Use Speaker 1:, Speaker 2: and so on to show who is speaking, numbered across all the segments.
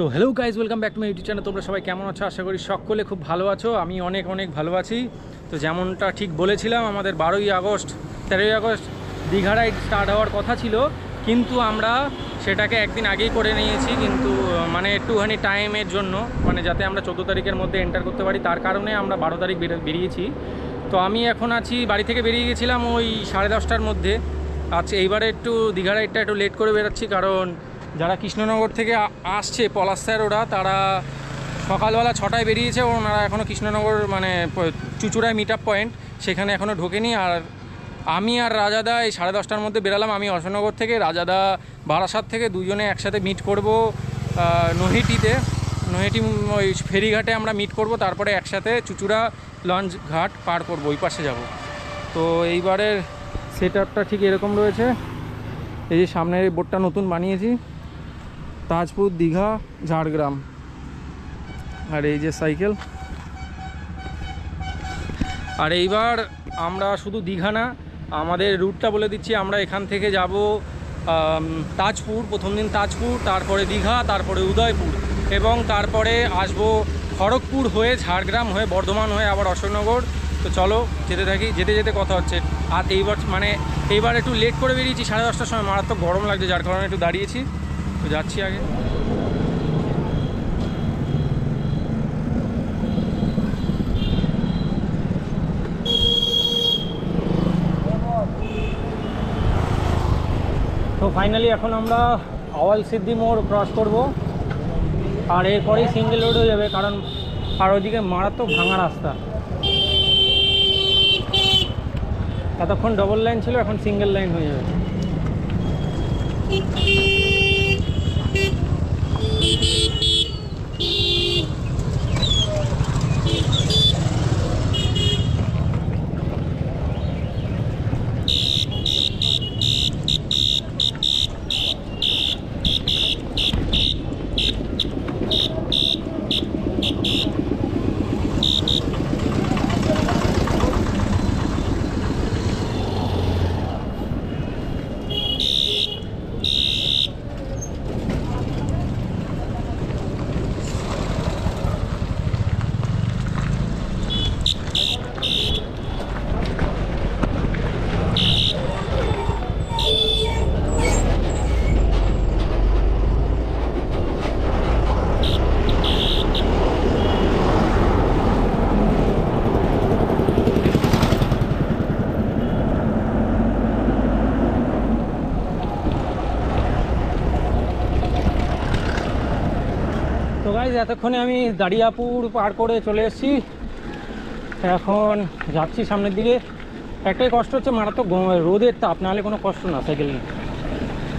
Speaker 1: তো hello guys, welcome back to my YouTube channel. তোমরা সবাই কেমন আছো? আশা করি সকলে খুব ভালো আছো। আমি অনেক অনেক ভালো আছি। তো যেমনটা ঠিক বলেছিলাম, আমাদের 13ই আগস্ট দীঘা রাইড স্টার্ট হওয়ার কথা ছিল, কিন্তু আমরা সেটাকে একদিন আগেই করে নিয়েছি। কিন্তু মানে একটুখানি টাইমের জন্য, মানে যাতে আমরা 14 তারিখের মধ্যে এন্টার করতে পারি, তার কারণে আমরা 12 তারিখ বেরিয়েছি। তো আমি এখন আছি, বাড়ি থেকে বেরিয়ে গেছিলাম ওই 10:30টার মধ্যে। আচ্ছা, এইবারে একটু দীঘা রাইডটা একটু লেট করে বেরোচ্ছি, কারণ যারা কৃষ্ণনগর থেকে আসছে পলাশ স্যার, ওরা সকালবেলা 6টায় বেরিয়েছে। ওনারা এখনও কৃষ্ণনগর মানে চুচুড়ায় মিট আপ পয়েন্ট, সেখানে এখনও ঢোকেনি। আর আমি আর রাজাদা এই 10:30টার মধ্যে বেরালাম। আমি অশোকনগর থেকে, রাজাদা বারাসাত থেকে, দুজনে একসাথে মিট করব নৈহাটিতে। নৈহাটি ওই ফেরিঘাটে আমরা মিট করব, তারপরে একসাথে চুচুড়া লঞ্চ ঘাট পার করব, ওই পাশে যাব। তো এইবারের সেট আপটা ঠিক এরকম রয়েছে। এই যে সামনের বোর্ডটা নতুন বানিয়েছি, তাজপুর দীঘা ঝাড়গ্রাম। আর এই যে সাইকেল। আর এইবার আমরা শুধু দীঘা না, আমাদের রুটটা বলে দিচ্ছি। আমরা এখান থেকে যাব তাজপুর, প্রথম দিন তাজপুর, তারপরে দীঘা, তারপরে উদয়পুর, এবং তারপরে আসবো খড়গপুর হয়ে, ঝাড়গ্রাম হয়ে, বর্ধমান হয়ে আবার অশোকনগর। তো চলো যেতে থাকি, যেতে যেতে কথা হচ্ছে। আর এইবার একটু লেট করে বেরিয়েছি 10:30টার সময়। মারাত্মক গরম লাগছে, যার কারণে একটু দাঁড়িয়েছি। তো যাচ্ছি আগে। তো ফাইনালি এখন আমরা আওয়াল সিদ্ধি মোড় ক্রস করব, আর এরপরেই সিঙ্গেল রোড হয়ে যাবে, কারণ আর ওইদিকে মারাত্মক ভাঙা রাস্তা। এতক্ষণ ডবল লাইন ছিল, এখন সিঙ্গেল লাইন হয়ে যাবে। তো গাইজ, এতক্ষণে আমি দাড়িয়াপুর পার করে চলে এসেছি। এখন যাচ্ছি সামনের দিকে। একটাই কষ্ট হচ্ছে, মারাত্মক রোদের তাপ, নাহলে কোনো কষ্ট না।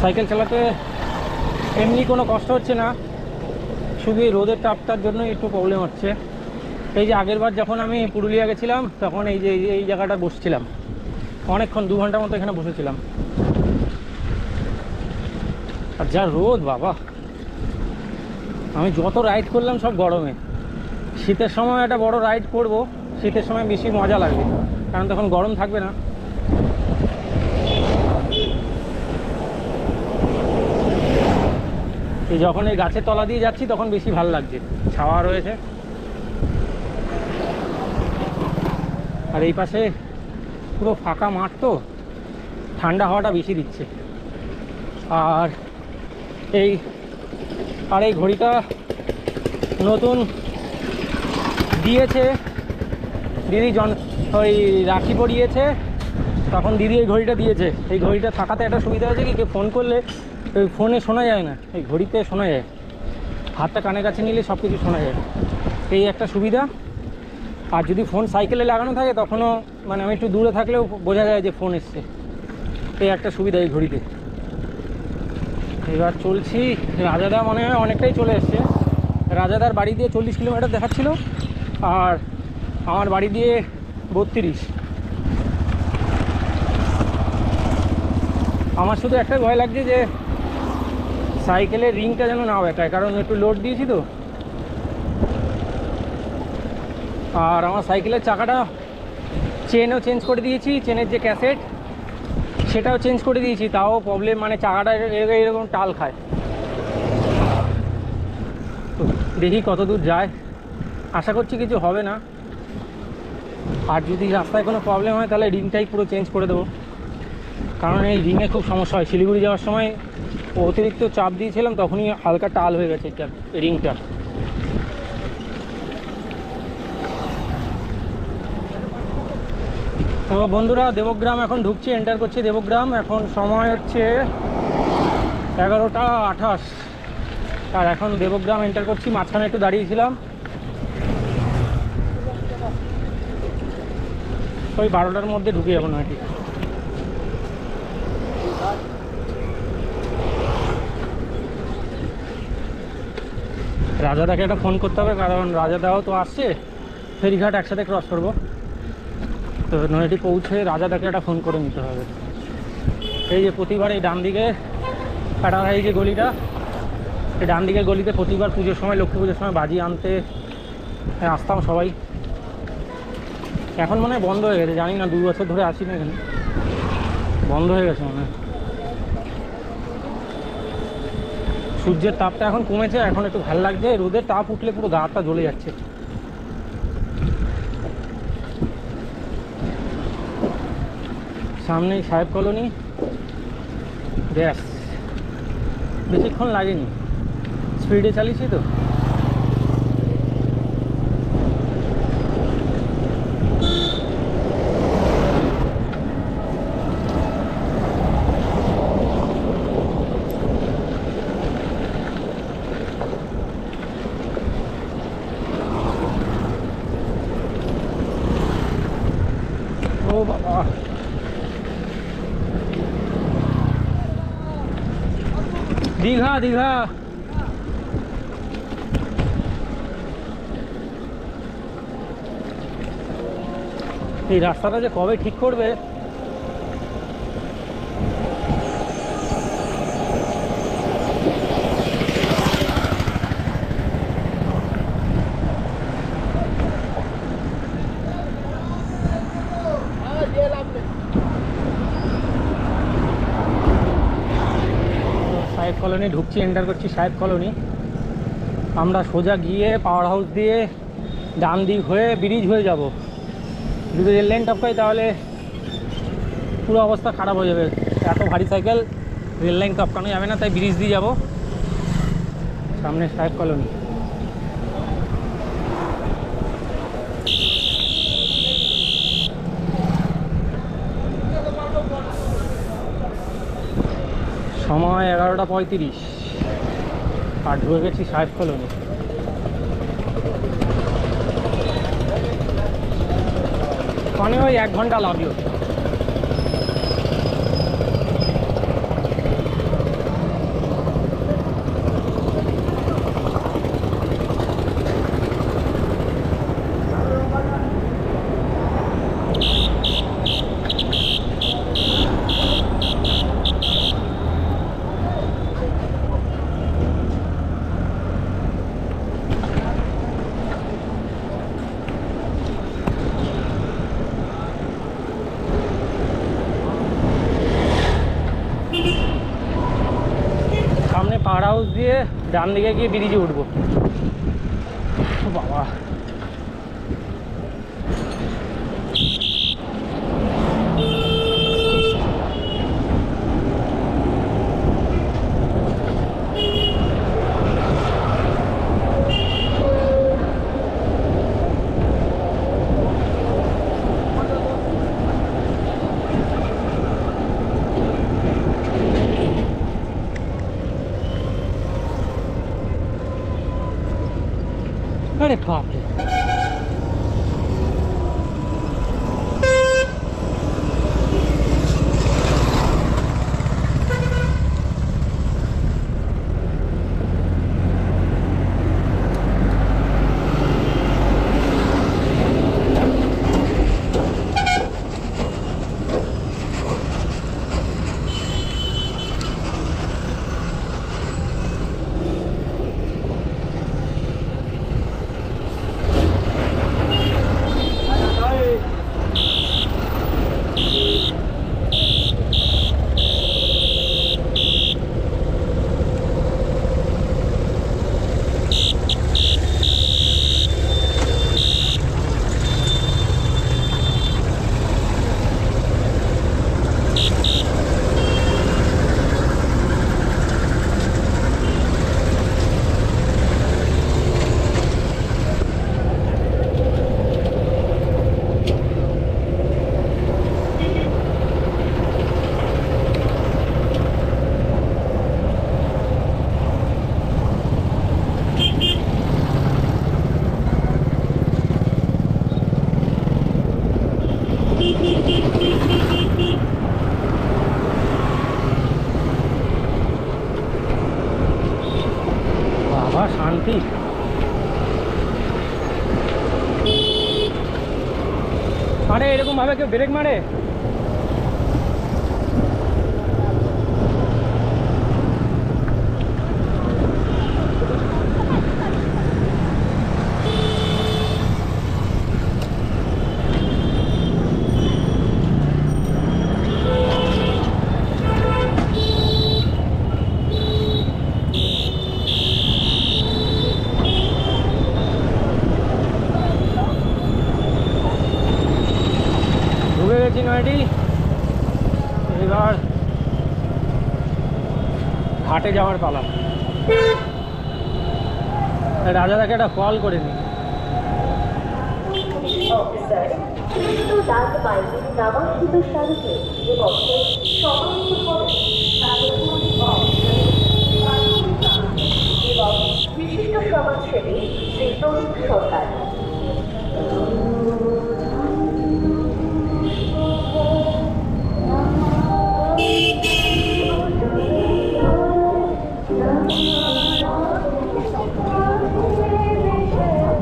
Speaker 1: সাইকেল চালাতে এমনি কোনো কষ্ট হচ্ছে না, শুধু এই রোদের তাপটার জন্য একটু প্রবলেম হচ্ছে। এই যে আগেরবার যখন আমি পুরুলিয়া গেছিলাম, তখন এই জায়গাটা বসছিলাম অনেকক্ষণ, 2 ঘন্টার মতো এখানে বসেছিলাম। আর যা রোদ বাবা! আমি যত রাইড করলাম সব গরমে। শীতের সময় একটা বড় রাইড করব, শীতের সময় বেশি মজা লাগবে, কারণ তখন গরম থাকবে না। এই যখন এই গাছের তলা দিয়ে যাচ্ছি, তখন বেশি ভালো লাগছে, ছাওয়া রয়েছে। আর এই পাশে পুরো ফাঁকা মাঠ, তো ঠান্ডা হাওয়াটা বেশি দিচ্ছে। আর এই ঘড়িটা নতুন দিয়েছে দিদি, ওই রাখি পরিয়েছে তখন দিদি এই ঘড়িটা দিয়েছে। এই ঘড়িটা থাকাতে একটা সুবিধা হয়েছে কি, কেউ ফোন করলে ওই ফোনে শোনা যায় না, এই ঘড়িতে শোনা যায়। হাতটা কানের কাছে নিলে সব কিছু শোনা যায়, এই একটা সুবিধা। আর যদি ফোন সাইকেলে লাগানো থাকে, তখনও মানে আমি একটু দূরে থাকলেও বোঝা যায় যে ফোন এসছে, এই একটা সুবিধা এই ঘড়িতে। এবার চলছি। রাজাদা মনে হয় অনেকটাই চলে এসছে। রাজাদার বাড়ি দিয়ে 40 কিলোমিটার দেখাচ্ছিল, আর আমার বাড়ি দিয়ে 32। আমার শুধু একটাই ভয় লাগছে যে সাইকেলের রিংটা যেন না বেঁকায়, কারণ একটু লোড দিয়েছি তো। আর আমার সাইকেলের চাকাটা চেনও চেঞ্জ করে দিয়েছি, চেনের যে ক্যাসেট সেটাও চেঞ্জ করে দিয়েছি, তাও প্রবলেম, মানে চাকাটা এরকম টাল খায়। তো দেখি কত দূর যায়, আশা করছি কিছু হবে না। আর যদি রাস্তায় কোনো প্রবলেম হয় তাহলে রিংটাই পুরো চেঞ্জ করে দেবো, কারণ এই রিংয়ে খুব সমস্যা হয়। শিলিগুড়ি যাওয়ার সময় অতিরিক্ত চাপ দিয়েছিলাম, তখনই হালকা টাল হয়ে গেছে রিংটা। তো বন্ধুরা, দেবগ্রাম এখন ঢুকছি, এন্টার করছি দেবগ্রাম। এখন সময় হচ্ছে 11:28, আর এখন দেবগ্রাম এন্টার করছি। মাঝখানে একটু দাঁড়িয়েছিলাম, ওই 12টার মধ্যে ঢুকে যাবো না ঠিক। রাজাদাকে একটা ফোন করতে হবে, কারণ রাজাদাও তো আসছে, ফেরিঘাট একসাথে ক্রস করবো। তো নৈহাটি পৌঁছে রাজাদাকে একটা ফোন করে নিতে হবে। এই যে প্রতিবার এই ডান দিকে কাটারা, এই যে গলিটা, এই ডান দিকের গলিতে প্রতিবার পুজোর সময়, লক্ষ্মী পুজোর সময় বাজি আনতে আসতাম সবাই। এখন মনে হয় বন্ধ হয়ে গেছে, জানি না, 2 বছর ধরে আসি না এখানে, বন্ধ হয়ে গেছে মনে হয়। সূর্যের তাপটা এখন কমেছে, এখন একটু ভালো লাগছে। রোদের তাপ উঠলে পুরো গাটা জ্বলে যাচ্ছে। সামনেই সাহেব কলোনি, ব্যাস বেশিক্ষণ লাগেনি, স্পিডে চালিয়েছি তো। ও বাবা, দীঘা দীঘা। এই রাস্তাটা যে কবে ঠিক করবে, সাহেব কলোনি ঢুকছি, এন্টার করছি সাহেব কলোনি। আমরা সোজা গিয়ে পাওয়ার হাউস দিয়ে ডান দিক হয়ে ব্রিজ হয়ে যাব। যদি রেল লাইন টপকাই তাহলে পুরো অবস্থা খারাপ হয়ে যাবে, এত ভারী সাইকেল রেল লাইন টপকানো যাবে না, তাই ব্রিজ দিয়ে যাব। সামনে সাহেব কলোনি। সময় 11:35, আর ঢুকে গেছি সাহেব কলোনি। মানে ওই 1 ঘন্টা লাগলো। পাওয়ার হাউস দিয়ে ডান দিকে গিয়ে ব্রিজে উঠবো। বাবা, আরে বাপরে। শান্তি। আরে এরকম ভাবে কেউ ব্রেক মারে? এবার ঘাটে যাওয়ার পালা। রাজাদাকে একটা কল করে নি।
Speaker 2: বিশিষ্ট সমাজসেবী শ্রী তরুণ সরকার।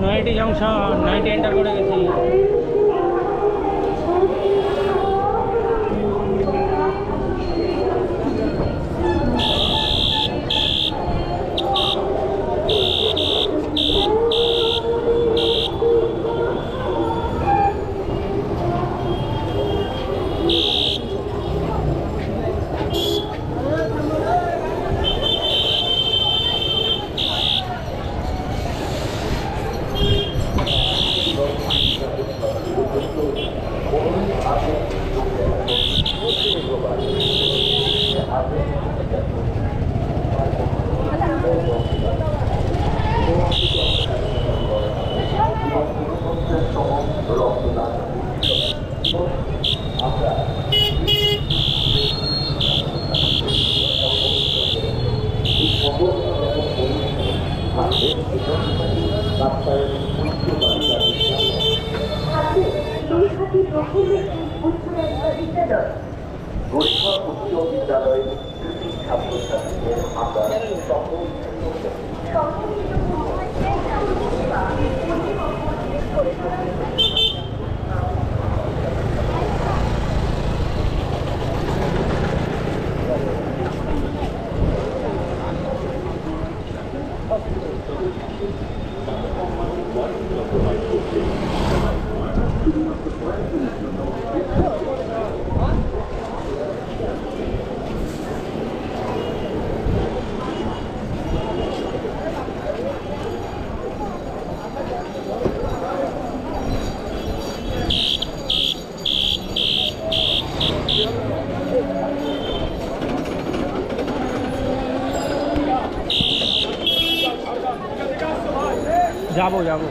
Speaker 1: নয়াটি জংশন, নয়াটি এন্টার করে গেছি। যাবো যাবো।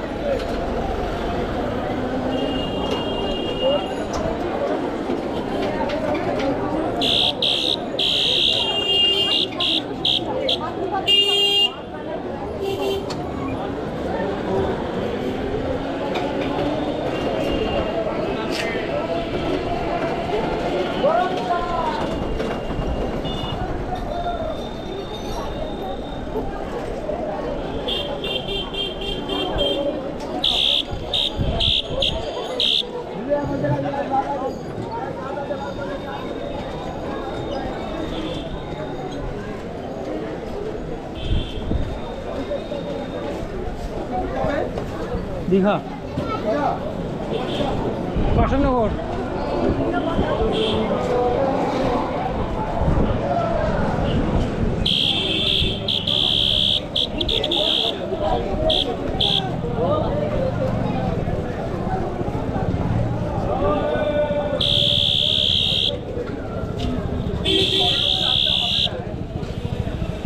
Speaker 1: দীঘা প্রসন্নগর।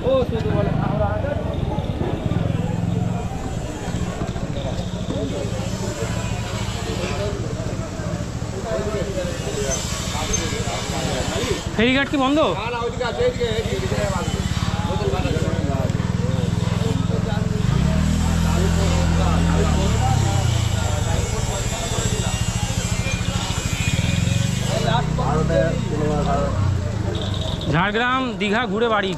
Speaker 1: ও শুধু বলে ফেরিঘাট কি বন্ধ? ঝাড়গ্রাম দীঘা ঘুরে বাড়ি।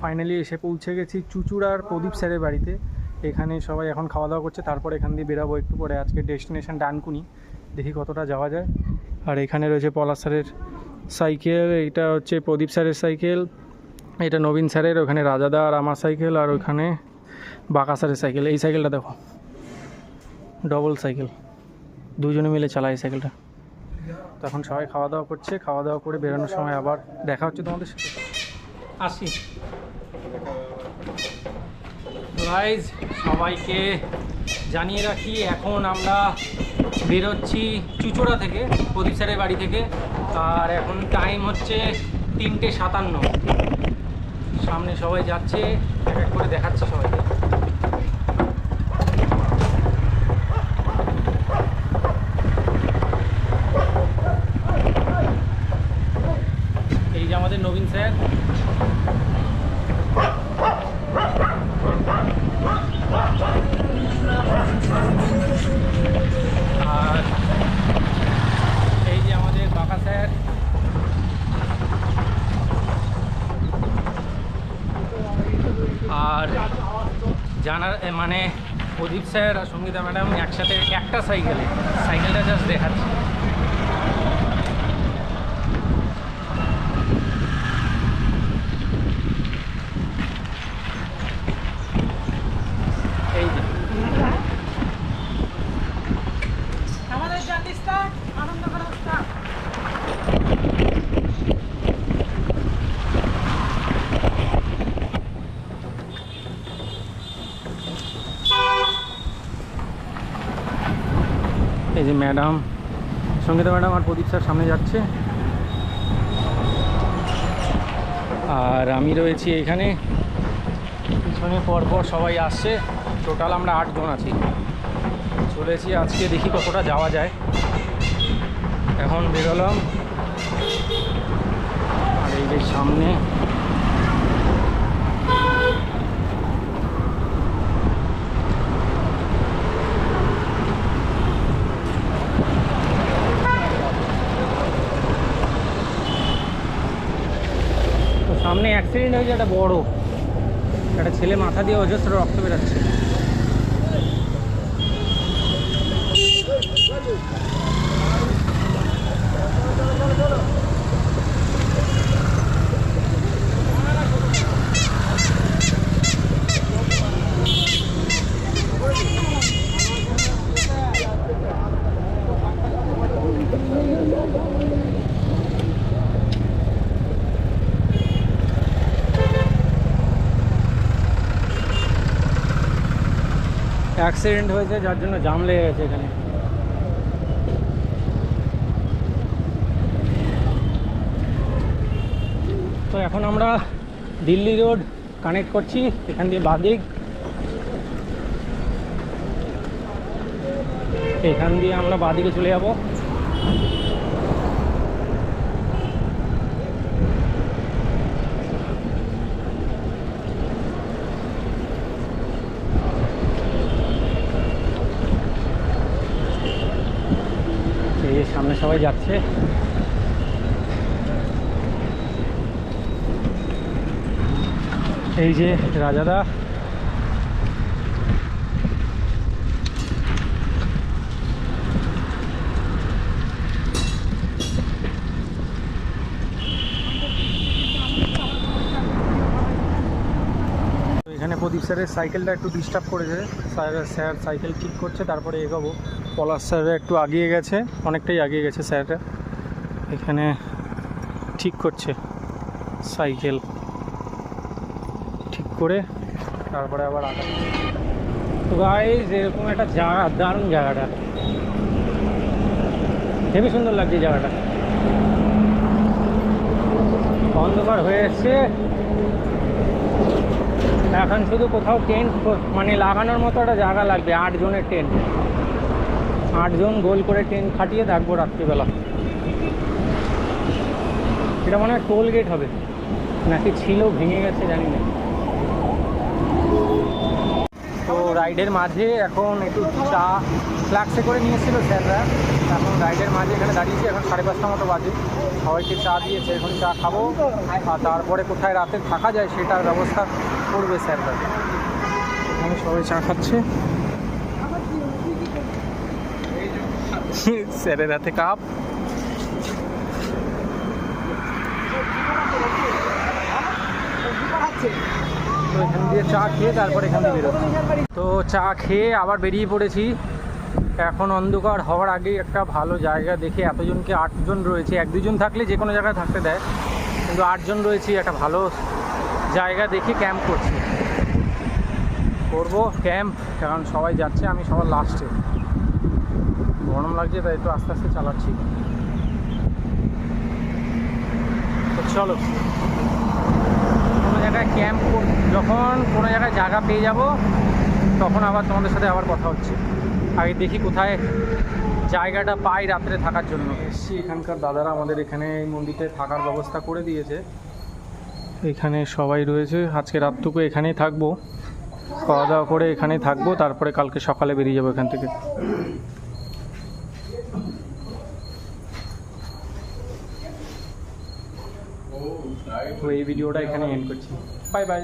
Speaker 1: ফাইনালি এসে পৌঁছে গেছি চুঁচুড়ার প্রদীপ স্যারের বাড়িতে। এখানে সবাই এখন খাওয়া দাওয়া করছে, তারপর এখান দিয়ে বেরাবো একটু পরে। আজকে ডেস্টিনেশন ডানকুনি, দেখি কতটা যাওয়া যায়। আর এখানে রয়েছে পলাশ স্যারের সাইকেল, এইটা হচ্ছে প্রদীপ স্যারের সাইকেল, এটা নবীন স্যারের, ওখানে রাজাদা আর আমার সাইকেল, আর ওখানে বাঁকা স্যারের সাইকেল। এই সাইকেলটা দেখো, ডবল সাইকেল, দুজনে মিলে চালায় এই সাইকেলটা। তখন সবাই খাওয়া দাওয়া করছে, খাওয়া দাওয়া করে বেরোনোর সময় আবার দেখা হচ্ছে তোমাদের সাথে। আসি গাইজ, সবাইকে জানিয়ে রাখি এখন আমরা বেরোচ্ছি চুঁচুড়া থেকে, প্রদীপ স্যারের বাড়ি থেকে। আর এখন টাইম হচ্ছে 3:57। সামনে সবাই যাচ্ছে, এক এক করে দেখাচ্ছে সবাইকে। এই যে আমাদের নবীন স্যার, আর এই যে আমাদের বাঁকা স্যার, আর জানার মানে প্রদীপ স্যার আর সঙ্গীতা ম্যাডাম একসাথে একটা সাইকেলটা জাস্ট দেখাচ্ছে। এই যে আমাদের জার্নিটা আনন্দ করা স্টার্ট। এই যে ম্যাডাম, সঙ্গীতা ম্যাডাম আর প্রদীপ স্যার সামনে যাচ্ছে, আর আমি রয়েছি এখানে পিছনে। পরপর সবাই আসছে, টোটাল আমরা 8 জন আছি। চলেছি আজকে, দেখি কতটা যাওয়া যায়। এখন বেরোলাম, আর এই যে সামনে সামনে অ্যাক্সিডেন্ট হয়েছে একটা বড়, একটা ছেলে মাথা দিয়ে অজস্র রক্ত বেরাচ্ছে। অ্যাক্সিডেন্ট হয়েছে, যার জন্য জাম লেগে গেছে এখানে। তো এখন আমরা দিল্লি রোড কানেক্ট করছি, এখান দিয়ে বাদিক, এখান দিয়ে আমরা বাদিকে চলে যাব। সামনে সবাই যাচ্ছে, এই যে রাজাদা, এখানে প্রদীপ স্যারের সাইকেলটা একটু ডিস্টার্ব করেছে, স্যার সাইকেল ঠিক করছে, তারপরে এগোবো। পলাশ স্যার একটু আগিয়ে গেছে, অনেকটাই আগিয়ে গেছে স্যারটা। এখানে ঠিক করছে সাইকেল ঠিক করে তারপরে আবার আটা। তো গাইস এরকম একটা জায়গা, দারুণ জায়গাটা, হেবি সুন্দর লাগছে জায়গাটা। অন্ধকার হয়ে এসছে, এখন শুধু কোথাও টেন্ট মানে লাগানোর মতো একটা জায়গা লাগবে। 8 জনের টেন্ট, 8 জন গোল করে টেন্ট খাটিয়ে থাকবো রাত্রিবেলা। এটা মনে হয় টোল গেট হবে নাকি ছিল, ভেঙে গেছে জানি না। তো রাইডের মাঝে এখন একটু চা ফ্লাক্সে করে নিয়ে এসেছিলো স্যাররা, এখন রাইডের মাঝে এখানে দাঁড়িয়েছি। এখন 5:30 মতো বাজে, সবাইকে চা দিয়েছে, এখন চা খাবো আর তারপরে কোথায় রাতে থাকা যায় সেটার ব্যবস্থা করবে স্যাররা। এখানে সবাই চা খাচ্ছে, স্যারের হাতে কাপ। তো এখান দিয়ে চা খেয়ে তারপর এখান দিয়ে বেরোচ্ছি। তো চা খেয়ে আবার বেরিয়ে পড়েছি। এখন অন্ধকার হওয়ার আগেই একটা ভালো জায়গা দেখে, এতজনকে 8 জন রয়েছে, 1-2 জন থাকলে যে কোনো জায়গায় থাকতে দেয়, কিন্তু 8 জন রয়েছি, একটা ভালো জায়গা দেখে ক্যাম্প করবো ক্যাম্প। কারণ সবাই যাচ্ছে, আমি সবার লাস্টে, গরম লাগছে তাই একটু আস্তে আস্তে চালাচ্ছি। তো চলো কোনো জায়গায় ক্যাম্প, যখন কোনো জায়গায় জায়গা পেয়ে যাব তখন আবার তোমাদের সাথে আবার কথা হচ্ছে। আগে দেখি কোথায় জায়গাটা পাই রাত্রে থাকার জন্য। এসছি, এখানকার দাদারা আমাদের এখানে এই মন্দিরে থাকার ব্যবস্থা করে দিয়েছে। এখানে সবাই রয়েছে, আজকে রাতটুকু এখানেই থাকবো, খাওয়া দাওয়া করে এখানেই থাকবো, তারপরে কালকে সকালে বেরিয়ে যাবো এখান থেকে। তো এই ভিডিওটা এখানে এন্ড করছি, বাই বাই।